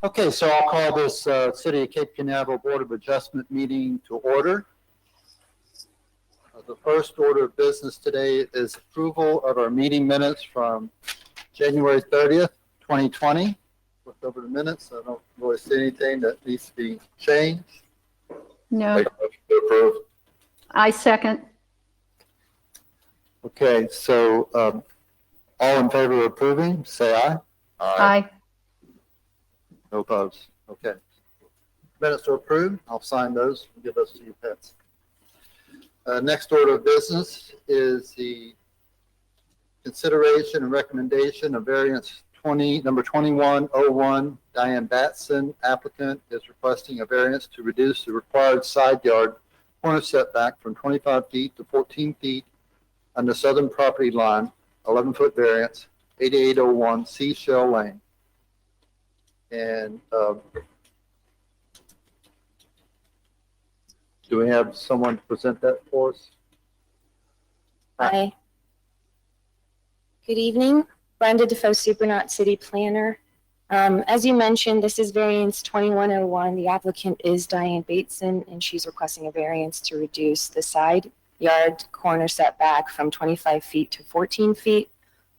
Okay, so I'll call this City of Cape Canaveral Board of Adjustment meeting to order. The first order of business today is approval of our meeting minutes from January 30th, 2020. Look over the minutes. I don't really see anything that needs to be changed. No. Make a motion to approve. I second. Okay, so all in favor of approving, say aye. Aye. No opposed. Okay. Minutes are approved. I'll sign those and give those to you, Pets. Next order of business is the consideration and recommendation of variance number 2101. Diane Batson, applicant, is requesting a variance to reduce the required side yard corner setback from 25 feet to 14 feet on the southern property line, 11-foot variance, 8801 Seashell Lane. And do we have someone to present that for us? Hi. Good evening. Brenda Defoe, Supernaut City Planner. As you mentioned, this is variance 2101. The applicant is Diane Bateson, and she's requesting a variance to reduce the side yard corner setback from 25 feet to 14 feet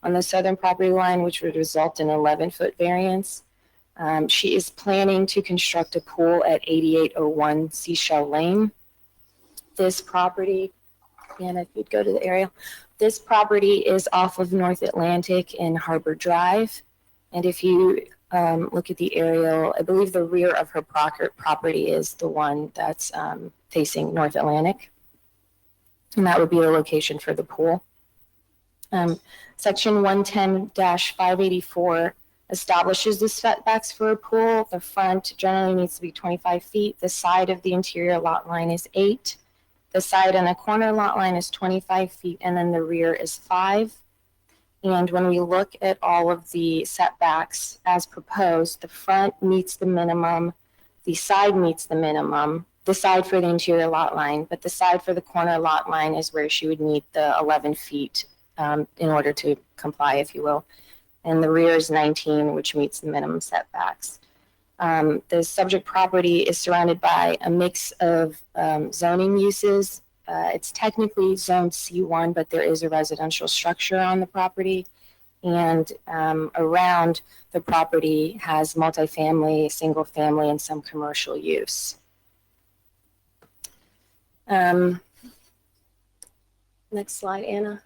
on the southern property line, which would result in an 11-foot variance. She is planning to construct a pool at 8801 Seashell Lane. This property, and if you'd go to the aerial, this property is off of North Atlantic and Harbor Drive. And if you look at the aerial, I believe the rear of her property is the one that's facing North Atlantic. And that would be the location for the pool. Section 110-584 establishes the setbacks for a pool. The front generally needs to be 25 feet. The side of the interior lot line is 8. The side and the corner lot line is 25 feet, and then the rear is 5. And when we look at all of the setbacks as proposed, the front meets the minimum, the side meets the minimum, the side for the interior lot line, but the side for the corner lot line is where she would meet the 11 feet in order to comply, if you will. And the rear is 19, which meets the minimum setbacks. The subject property is surrounded by a mix of zoning uses. It's technically zoned C1, but there is a residential structure on the property. And around the property has multifamily, single family, and some commercial use. Next slide, Anna.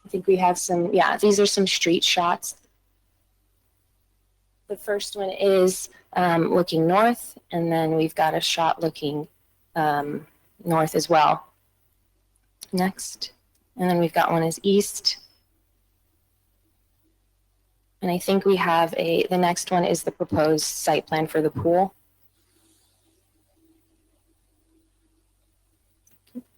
I think we have some, these are some street shots. The first one is looking north, and then we've got a shot looking north as well. Next. And then we've got one is east. And I think we have the next one is the proposed site plan for the pool.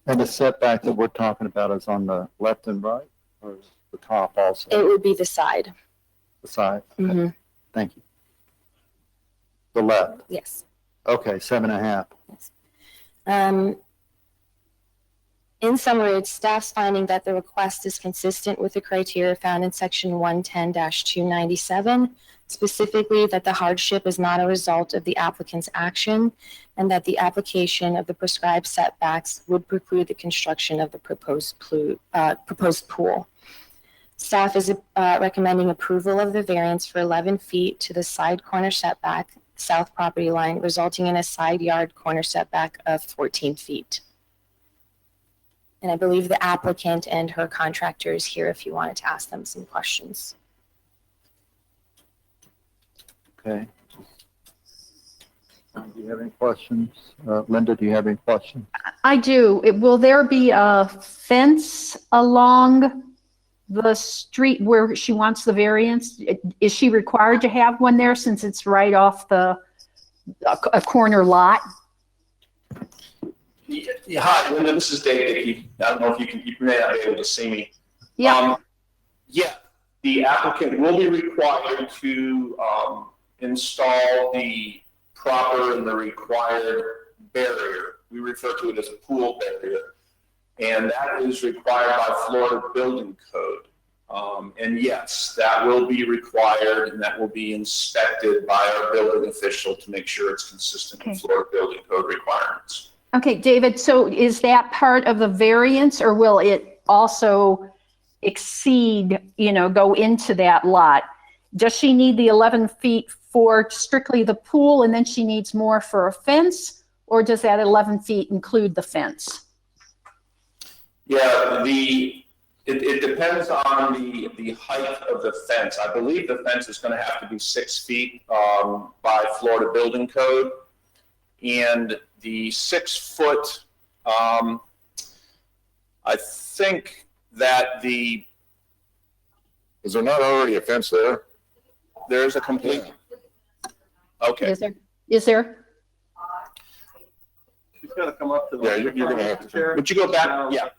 And the setback that we're talking about is on the left and right, or the top also? It would be the side. The side? Okay. Mm-hmm. Thank you. The left? Yes. Okay, 7.5. Yes. In summary, it's staff's finding that the request is consistent with the criteria found in section 110-297, specifically that the hardship is not a result of the applicant's action and that the application of the prescribed setbacks would preclude the construction of the proposed pool. Staff is recommending approval of the variance for 11 feet to the side corner setback, south property line, resulting in a side yard corner setback of 14 feet. And I believe the applicant and her contractor is here if you wanted to ask them some questions. Okay. Do you have any questions? Linda, do you have any questions? I do. Will there be a fence along the street where she wants the variance? Is she required to have one there since it's right off a corner lot? Yeah, hi, Linda. This is Dave Dickey. I don't know if you may not be able to see me. Yeah. The applicant will be required to install the proper and the required barrier. We refer to it as a pool barrier, and that is required by Florida Building Code. And yes, that will be required and that will be inspected by our building official to make sure it's consistent with Florida building code requirements. Okay, David, so is that part of the variance, or will it also exceed, go into that lot? Does she need the 11 feet for strictly the pool and then she needs more for a fence? Or does that 11 feet include the fence? Yeah, it depends on the height of the fence. I believe the fence is going to have to be 6 feet by Florida building code. And the 6 foot, I think that Is there not already a fence there? there's a complete, okay. Is there? She's got to come up to the. Yeah, you're gonna have to. Chair. Would you go back? Yeah.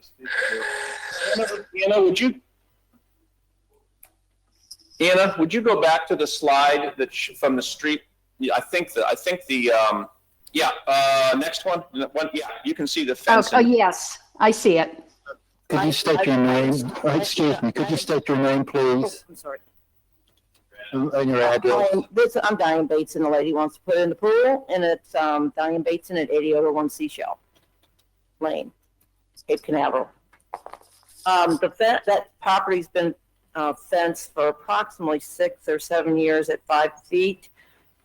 Anna, would you go back to the slide from the street? Yeah, I think next one. Yeah, you can see the fence. Oh, yes, I see it. Could you state your name? Excuse me, could you state your name, please, I'm sorry. and your address? I'm Diane Bates, and the lady wants to put it in the pool, and it's Diane Bateson at 8001 Seashell Lane, Cape Canaveral. That property's been fenced for approximately 6 or 7 years at 5 feet.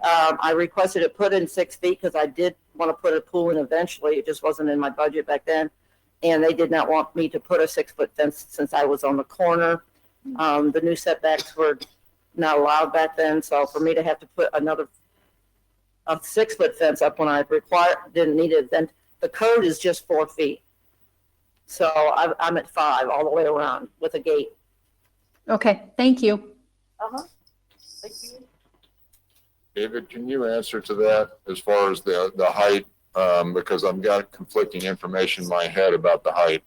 I requested it put in 6 feet because I did want to put a pool in eventually. It just wasn't in my budget back then. And they did not want me to put a 6 foot fence since I was on the corner. The new setbacks were not allowed back then. So for me to have to put a 6 foot fence up when I didn't need it, then the code is just 4 feet. So I'm at 5 all the way around with a gate. Okay, thank you. Thank you. David, can you answer to that as far as the height? Because I've got conflicting information in my head about the height.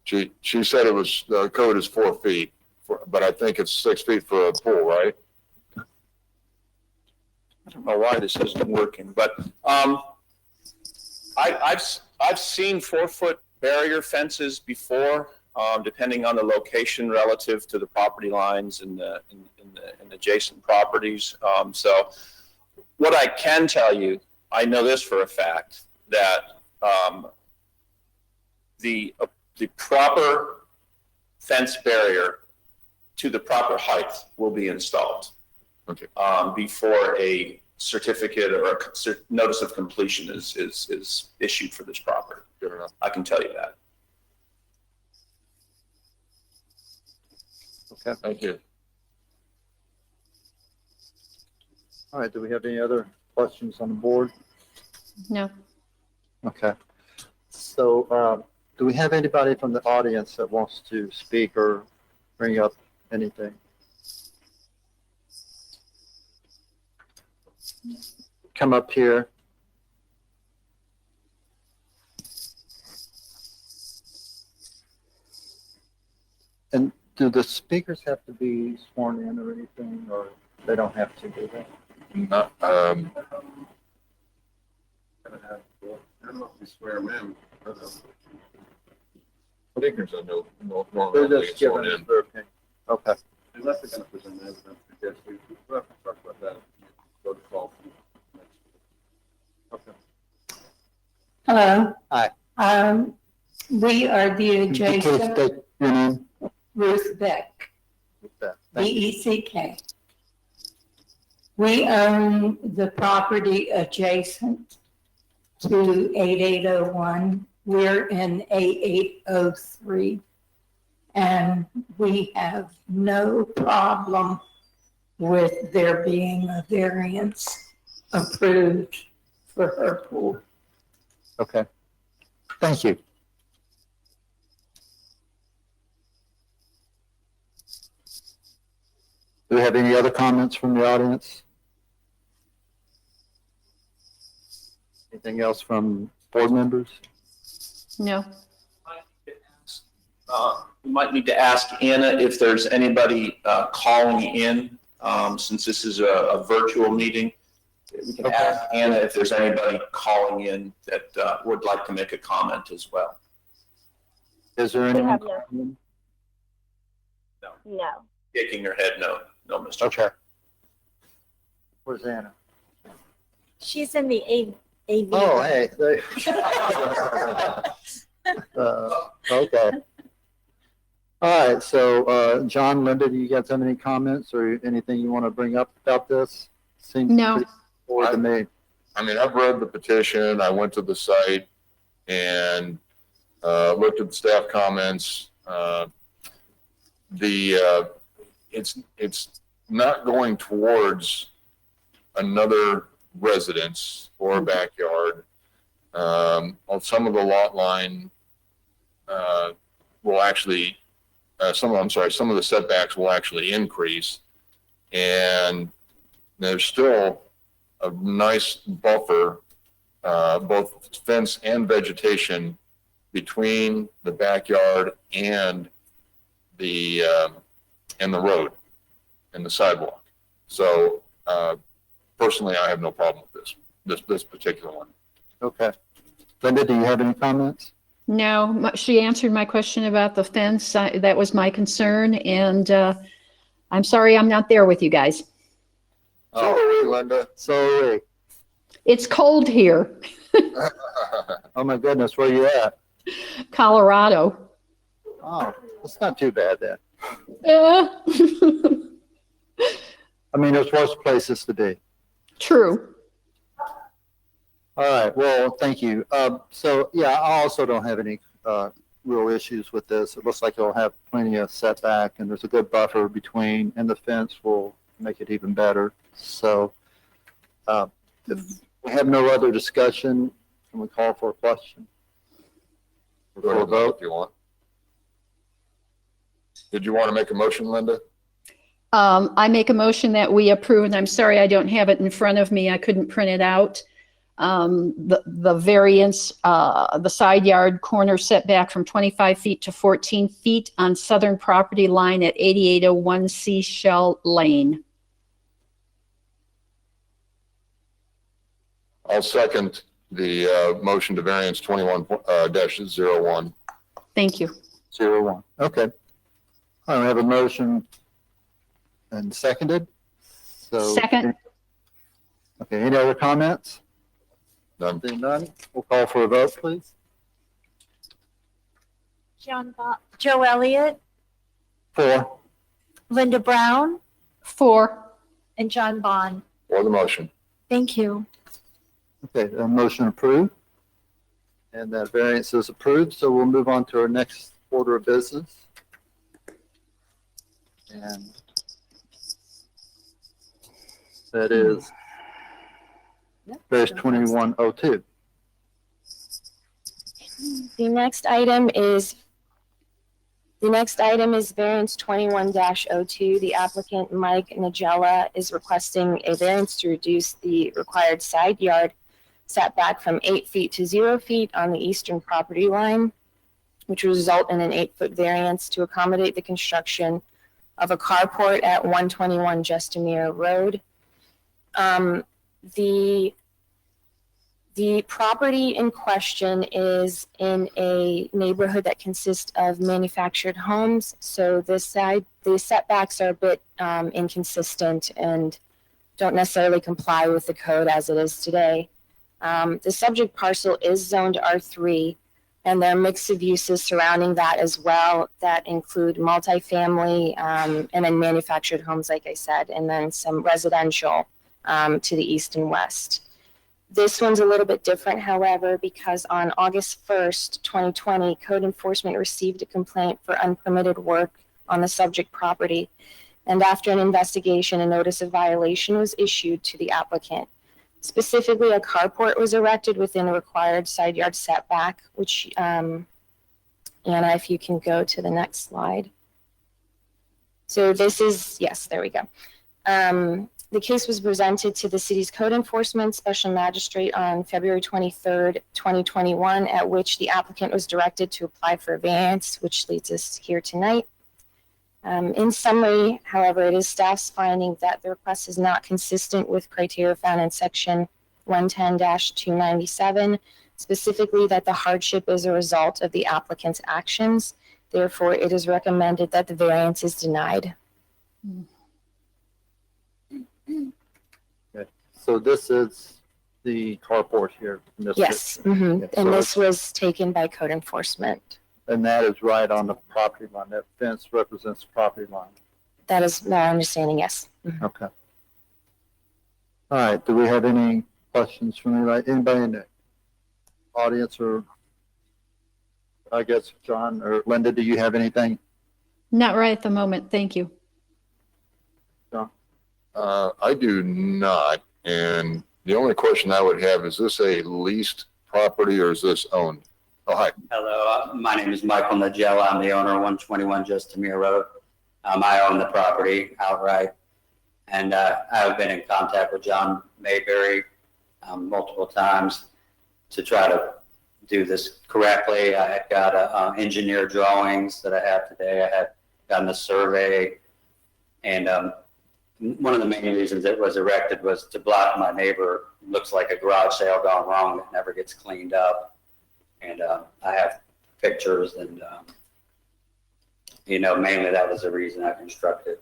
She said the code is 4 feet, but I think it's 6 feet for a pool, right? I don't know why this isn't working, but I've seen 4 foot barrier fences before, depending on the location relative to the property lines and the adjacent properties. So what I can tell you, I know this for a fact, that the proper fence barrier to the proper height will be installed. Okay. Before a certificate or a notice of completion is issued for this property. Good enough. I can tell you that. Okay, Thank you. all right, do we have any other questions on the board? No. Okay. So, do we have anybody from the audience that wants to speak or bring up anything? Come up here. And do the speakers have to be sworn in or anything, or they don't have to do that? Not, I don't know if we swear them in. Speakers are no They're normally just sworn giving in. their opinion. Okay. Unless they're going to present evidence, I guess we'll have to talk about that. Go to call. Okay. Hello. Hi. We are the Please adjacent state your name Ruth Beck, with that. Thank you. BECK. We own the property adjacent to 8801. We're in 8803. And we have no problem with there being a variance approved for her pool. Okay. Thank you. Do we have any other comments from the audience? Anything else from board members? No. We might need to ask Anna if there's anybody calling in, since this is a virtual meeting. We can ask Anna if there's anybody calling in that would like to make a comment as well. Is there anyone? calling in? No. Shaking your head, no, no, Mr. Okay. Chair. Where's Anna? She's in the AV. Oh, hey. Okay. All right, so, John, Linda, do you guys have any comments or anything you want to bring up about this? Seems No. pretty forward to me. I mean, I've read the petition, I went to the site and looked at the staff comments. It's not going towards another residence or backyard. On some of the lot line will actually, some of the setbacks will actually increase. And there's still a nice buffer, both fence and vegetation between the backyard and the road and the sidewalk. So, personally, I have no problem with this particular one. Okay. Linda, do you have any comments? No, she answered my question about the fence. That was my concern, and I'm sorry I'm not there with you guys. So are we, Linda. So, are It's cold here, we. Oh my goodness, where you at? Colorado. Oh, it's not too bad then. Yeah. I mean, there's worse places to be. True. All right, well, thank you. So, yeah, I also don't have any real issues with this. It looks like it'll have plenty of setback, and there's a good buffer between, and the fence will make it even better. So, if we have no other discussion, can we call for a question? Go ahead and vote if you want. Did you want to make a motion, Linda? I make a motion that we approve, and I'm sorry I don't have it in front of me. I couldn't print it out. The variance, the side yard corner setback from 25 feet to 14 feet on southern property line at 8801 Seashell Lane. I'll second the motion to variance 21-01. Thank you. 01. Okay. I have a motion and seconded. So. Second. Okay, any other comments? None. Seeing none, we'll call for a vote, please. Joe Elliott, 4. Linda Brown, 4. and John Bond. For the motion. Thank you. Okay, motion approved. And that variance is approved, so we'll move on to our next order of business. And that is variance 2102. The next item is variance 21-02. The applicant, Mike Nagella, is requesting a variance to reduce the required side yard setback from 8 feet to 0 feet on the eastern property line, which will result in an 8-foot variance to accommodate the construction of a carport at 121 Justamere Road. The property in question is in a neighborhood that consists of manufactured homes. So the setbacks are a bit inconsistent and don't necessarily comply with the code as it is today. The subject parcel is zoned R3, and there are mix of uses surrounding that as well that include multifamily and then manufactured homes, like I said, and then some residential to the east and west. This one's a little bit different, however, because on August 1st, 2020, code enforcement received a complaint for unpermitted work on the subject property. And after an investigation, a notice of violation was issued to the applicant. Specifically, a carport was erected within a required side yard setback, which, Anna, if you can go to the next slide. So this is, yes, there we go. The case was presented to the city's code enforcement special magistrate on February 23rd, 2021, at which the applicant was directed to apply for a variance, which leads us here tonight. In summary, however, it is staff's finding that the request is not consistent with criteria found in section 110-297, specifically that the hardship is a result of the applicant's actions Therefore, it is recommended that the variance is denied. So this is the carport here. in this Yes, picture. mhm. Yeah, And so this was taken by code enforcement. And that is right on the property line. That fence represents the property line. That is my understanding, yes. Okay. All right, do we have any questions from anybody in the audience, or I guess John or Linda, do you have anything? Not right at the moment, thank you. I do not. And the only question I would have, is this a leased property or is this owned? Oh, hi. Hello, my name is Michael Nagella. I'm the owner of 121 Justamere Road. I own the property outright. And I've been in contact with John Mayberry multiple times to try to do this correctly. I had got engineer drawings that I have today. I had gotten a survey. And one of the main reasons it was erected was to block my neighbor. Looks like a garage sale gone wrong that never gets cleaned up. And I have pictures and, mainly that was the reason I constructed,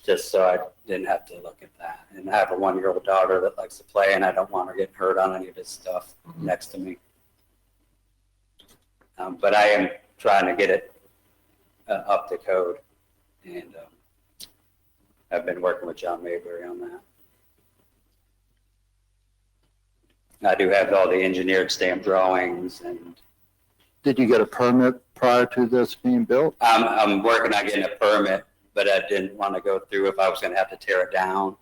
just so I didn't have to look at that. And I have a 1-year-old daughter that likes to play, and I don't want her getting hurt on any of this stuff next to me. But I am trying to get it up to code, and I've been working with John Mayberry on that. I do have all the engineered stamp drawings, and Did you get a permit prior to this being built? I'm working on getting a permit, but I didn't want to go through if I was going to have to tear it down.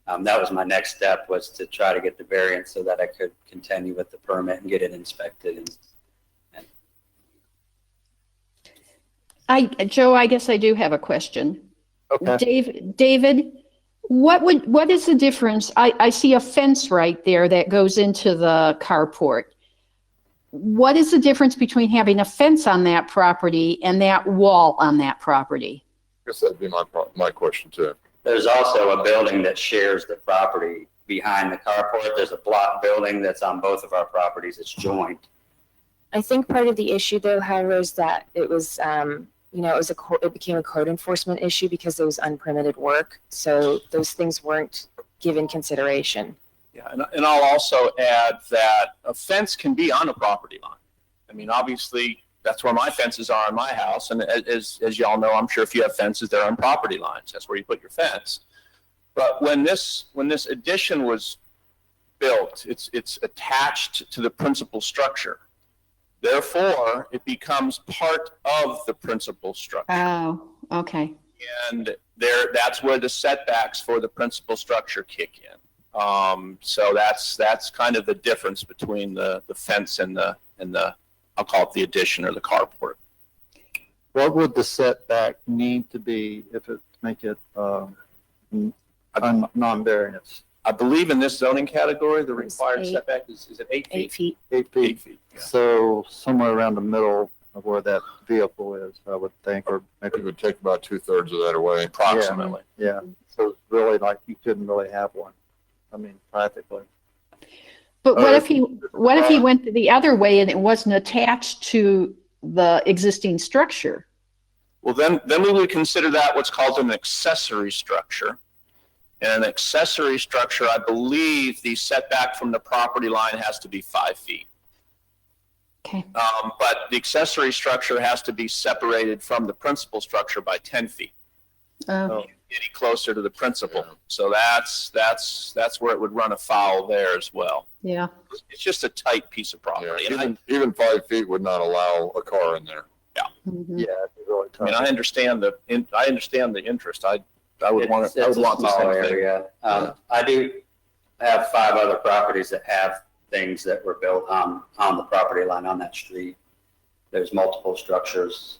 That was my next step, was to try to get the variance so that I could continue with the permit and get it inspected. Joe, I guess I do have a question. Okay. David, what is the difference? I see a fence right there that goes into the carport. What is the difference between having a fence on that property and that wall on that property? I guess that'd be my question too. There's also a building that shares the property behind the carport. There's a block building that's on both of our properties. It's joined. I think part of the issue, though, however, is that it was, it became a code enforcement issue because it was unpermitted work. So those things weren't given consideration. Yeah, and I'll also add that a fence can be on a property line. I mean, obviously, that's where my fences are in my house. And as y'all know, I'm sure if you have fences, they're on property lines. That's where you put your fence. But when this addition was built, it's attached to the principal structure. Therefore, it becomes part of the principal structure. Oh, okay. And that's where the setbacks for the principal structure kick in. So that's kind of the difference between the fence and the I'll call it the addition or the carport. What would the setback need to be if it make it non-variance? I believe in this zoning category, the required It's 8. setback is it 8 feet? 8 feet. 8 feet. 8 feet. Yeah. So somewhere around the middle of where that vehicle is, I would think, or It maybe, would take about 2/3 of that away. Approximately. yeah. So it's really like you couldn't really have one. I mean, practically. But what if he went the other way and it wasn't attached to the existing structure? Well, then we would consider that what's called an accessory structure. And an accessory structure, I believe the setback from the property line has to be 5 feet. Okay. But the accessory structure has to be separated from the principal structure by 10 feet. Oh, Getting closer to the principal. Yeah. So that's where it would run afoul there as well. yeah. It's just a tight piece of property. Yeah, And even 5 feet would not allow a car in there. Mhm. Yeah, it'd be really I mean, tough. I understand the interest. I would want It's to, I would a want the small same thing. area. I do have 5 other properties that have things that were built on the property line on that street. There's multiple structures.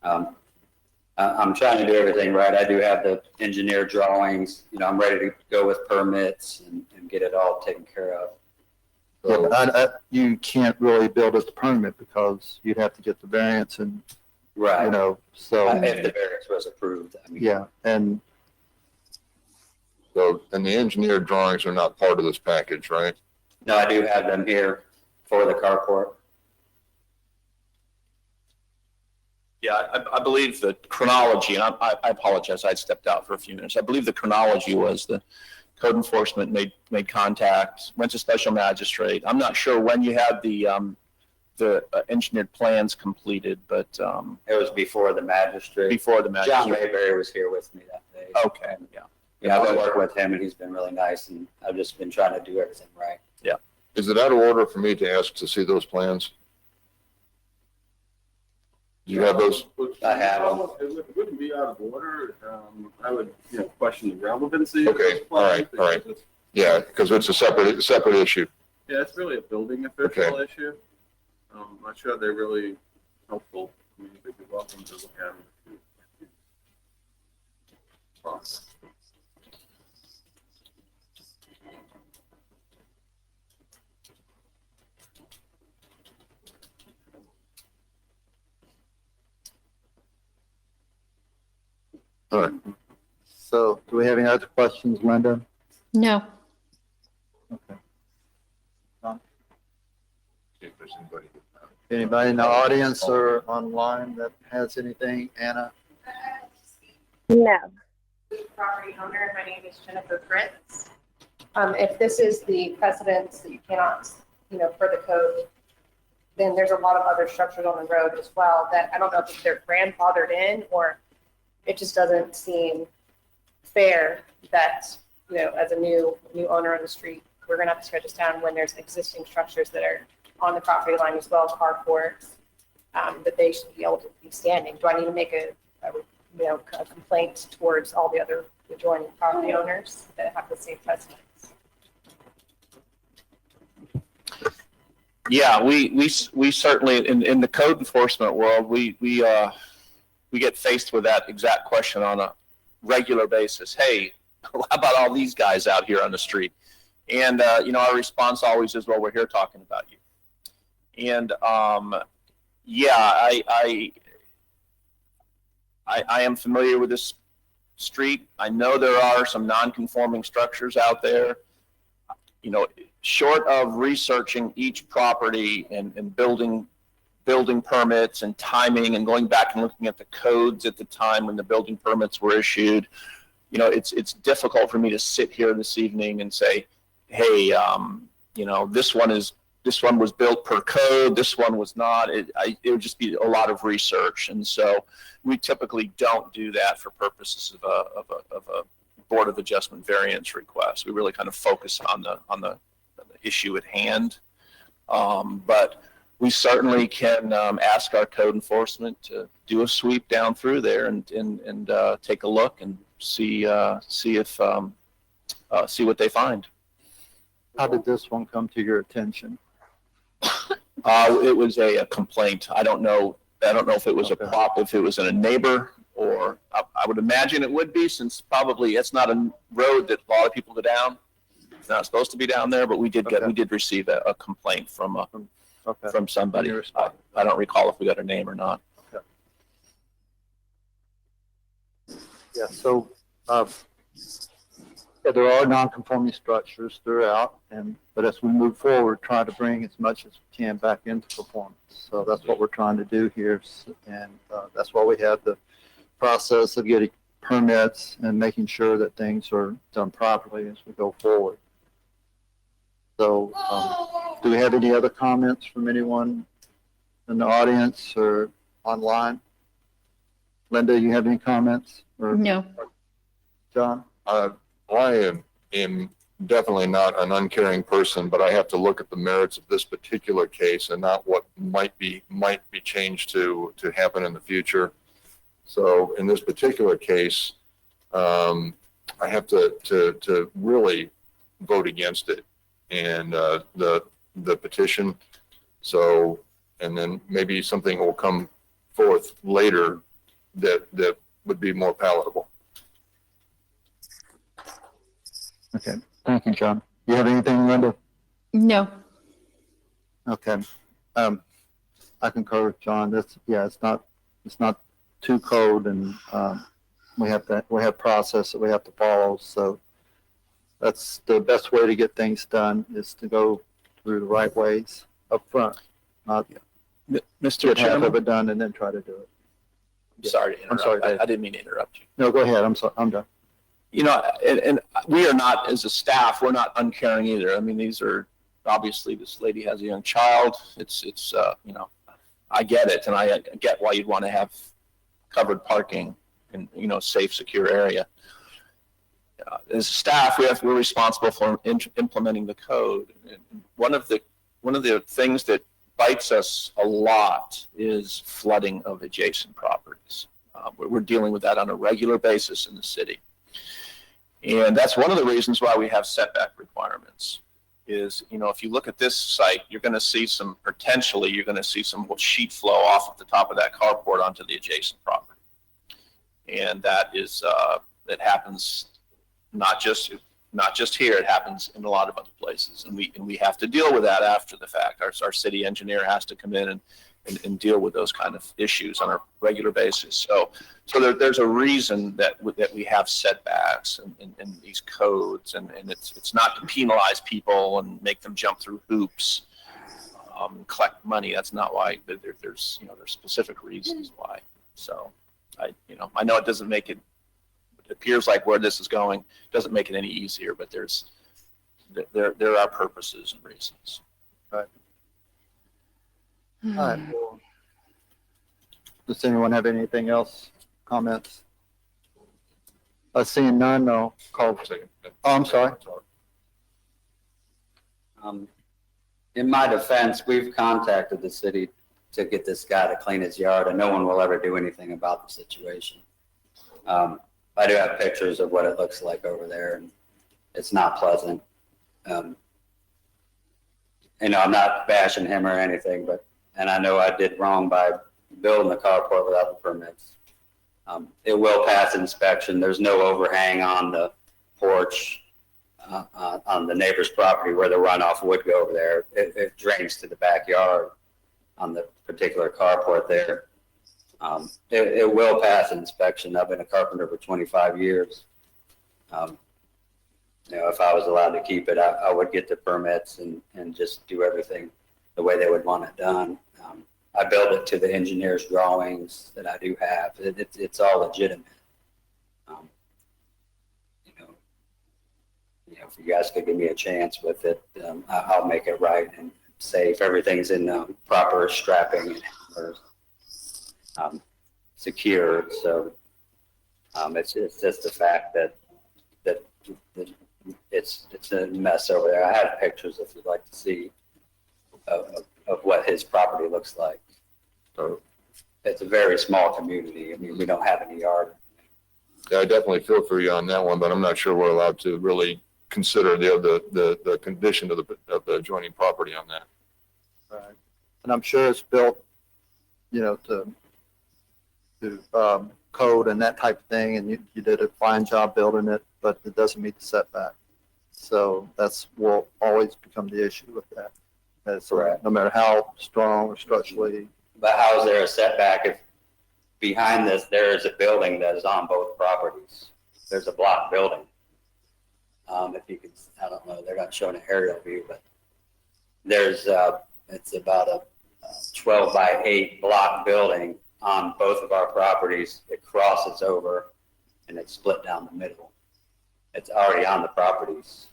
I'm trying to do everything right. I do have the engineer drawings. I'm ready to go with permits and get it all taken care of. Yeah, So, but you can't really build as a permit because you'd have to get the variance and, Right. so, If the variance was approved. I mean, yeah. And and the engineered drawings are not part of this package, right? No, I do have them here for the carport. Yeah, I believe the chronology, and I apologize, I stepped out for a few minutes. I believe the chronology was the code enforcement made contact, went to special magistrate. I'm not sure when you had the engineered plans completed, but It was before the magistrate. before the John magistrate. Mayberry was here with me that day. Okay, yeah. Yeah, I've been working with him and he's been really nice and I've just been trying to do everything right. Is it out of order for me to ask to see those plans? Do you have those? I have them. It wouldn't be out of order. I would, question the relevancy. of Okay, those all right, plans all right. because it's- Yeah, because it's a separate issue. Yeah, it's really a building official issue. I'm not sure they're really helpful. I mean, they'd be welcome to look at them. All right. So do we have any other questions, Linda? No. Okay. See if there's anybody. Anybody in the audience or online that has anything? Anna? No. Property owner, my name is Jennifer Fritz. If this is the precedence that you cannot, for the code, then there's a lot of other structures on the road as well that I don't know if they're grandfathered in or it just doesn't seem fair that, as a new owner on the street, we're gonna have to shut this down when there's existing structures that are on the property line as well as carports, that they should be able to be standing. Do I need to make a complaint towards all the other adjoining property owners that have the same precedence? Yeah, we certainly in the code enforcement world, we get faced with that exact question on a regular basis. Hey, how about all these guys out here on the street? And our response always is, well, we're here talking about you. And I am familiar with this street. I know there are some non-conforming structures out there. Short of researching each property and building permits and timing and going back and looking at the codes at the time when the building permits were issued, it's difficult for me to sit here this evening and say, hey, this one was built per code, this one was not. It would just be a lot of research, and so we typically don't do that for purposes of a Board of Adjustment variance request. We really kind of focus on the issue at hand, but we certainly can ask our code enforcement to do a sweep down through there and take a look and see what they find. How did this one come to your attention? It was a complaint. I don't know if it was if it was in a neighbor, or I would imagine it would be, since probably it's not a road that a lot of people go down. It's not supposed to be down there, but we did receive a complaint from somebody. I don't recall if we got a name or not. Okay. Yeah, so there are non-conforming structures throughout, but as we move forward, try to bring as much as we can back into performance. So that's what we're trying to do here, and that's why we have the process of getting permits and making sure that things are done properly as we go forward. So do we have any other comments from anyone in the audience or online? Linda, you have any comments? Or No. John? I am definitely not an uncaring person, but I have to look at the merits of this particular case and not what might be changed to happen in the future. So in this particular case, I have to really vote against it and the petition. So, and then maybe something will come forth later that would be more palatable. Okay, thank you, John. You have anything, Linda? No. Okay. I concur with John. It's not too code, and we have process that we have to follow. So that's the best way to get things done, is to go through the right ways up front, not Mr. get half of Chairman, it done and then try to do it. Sorry to I'm sorry, interrupt. Dave. I didn't mean to interrupt you. No, go ahead. I'm sorry. I'm done. You know, and we are not, as a staff, we're not uncaring either. I mean, these are, obviously, this lady has a young child. It's you know, I get it, and I get why you'd want to have covered parking in, you know, safe, secure area. As a staff, we're responsible for implementing the code. And one of the things that bites us a lot is flooding of adjacent properties. We're dealing with that on a regular basis in the city. And that's one of the reasons why we have setback requirements is, you know, if you look at this site, you're going to see some sheet flow off at the top of that carport onto the adjacent property. And that is, that happens not just here, it happens in a lot of other places. And we have to deal with that after the fact. Our city engineer has to come in and deal with those kind of issues on a regular basis. So there's a reason that we have setbacks and these codes, and it's not to penalize people and make them jump through hoops, collect money. That's not why. There's specific reasons why. So I know it doesn't make it. It appears like where this is going doesn't make it any easier, but there are purposes and reasons. Right. All right. Well, does anyone have anything else? Comments? Seeing none, I'll call. Oh, I'm sorry. In my defense, we've contacted the city to get this guy to clean his yard, and no one will ever do anything about the situation. I do have pictures of what it looks like over there, and it's not pleasant. I'm not bashing him or anything, and I know I did wrong by building the carport without the permits. It will pass inspection. There's no overhang on the porch on the neighbor's property where the runoff would go over there. It drains to the backyard on the particular carport there. It will pass inspection. I've been a carpenter for 25 years. If I was allowed to keep it, I would get the permits and just do everything the way they would want it done. I built it to the engineer's drawings that I do have. It's all legitimate. If you guys could give me a chance with it, I'll make it right and safe. Everything's in proper strapping and hammers, secured. So it's just the fact that it's a mess over there. I have pictures if you'd like to see of what his property looks like. So it's a very small community. I mean, we don't have any yard. Yeah, I definitely feel for you on that one, but I'm not sure we're allowed to really consider the condition of the adjoining property on that. Right. And I'm sure it's built, to code and that type of thing, and you did a fine job building it, but it doesn't meet the setback. So will always become the issue with that. Correct. No matter how strong or structurally. But how is there a setback if behind this there is a building that is on both properties? There's a block building. If you can, I don't know, they're not showing an aerial view, but there's it's about a 12 by 8 block building on both of our properties. It crosses over and it's split down the middle. It's already on the properties.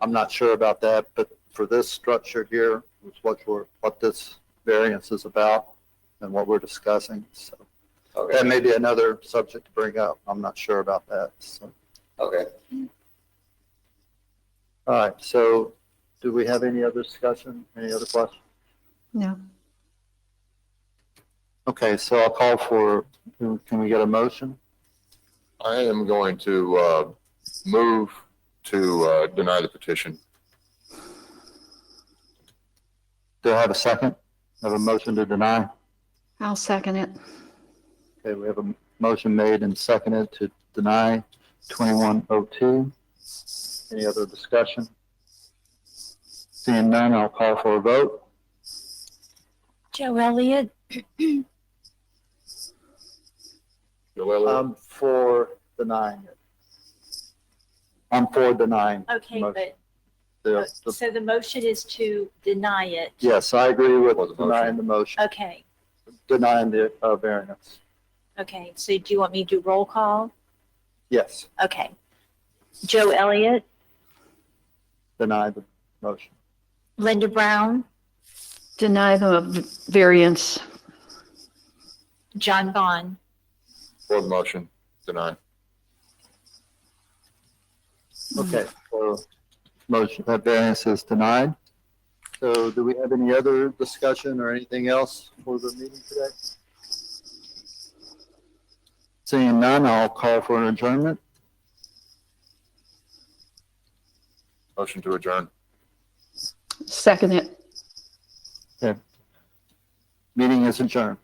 I'm not sure about that, but for this structure here, which what this variance is about and what we're discussing. So Okay. that may be another subject to bring up. I'm not sure about that. So. Okay. All right. So do we have any other discussion? Any other questions? No. Okay. So I'll call for, can we get a motion? I am going to move to deny the petition. Do I have a second? Have a motion to deny? I'll second it. Okay, we have a motion made and seconded to deny 2102. Any other discussion? Seeing none, I'll call for a vote. Joe Elliott, I'm for denying it. I'm for denying. okay, Motion. but, The- so the motion is to deny it. Yes, I agree with Was the motion? denying the motion. Okay, denying the variance. Okay, so do you want me to do roll call? Yes, Okay. Joe Elliott, deny the motion. Linda Brown, Deny the variance. John Bond. For the motion, deny. Okay, so motion, that variance is denied. So do we have any other discussion or anything else for the meeting today? Seeing none, I'll call for an adjournment. Motion to adjourn. Second it. Meeting is adjourned.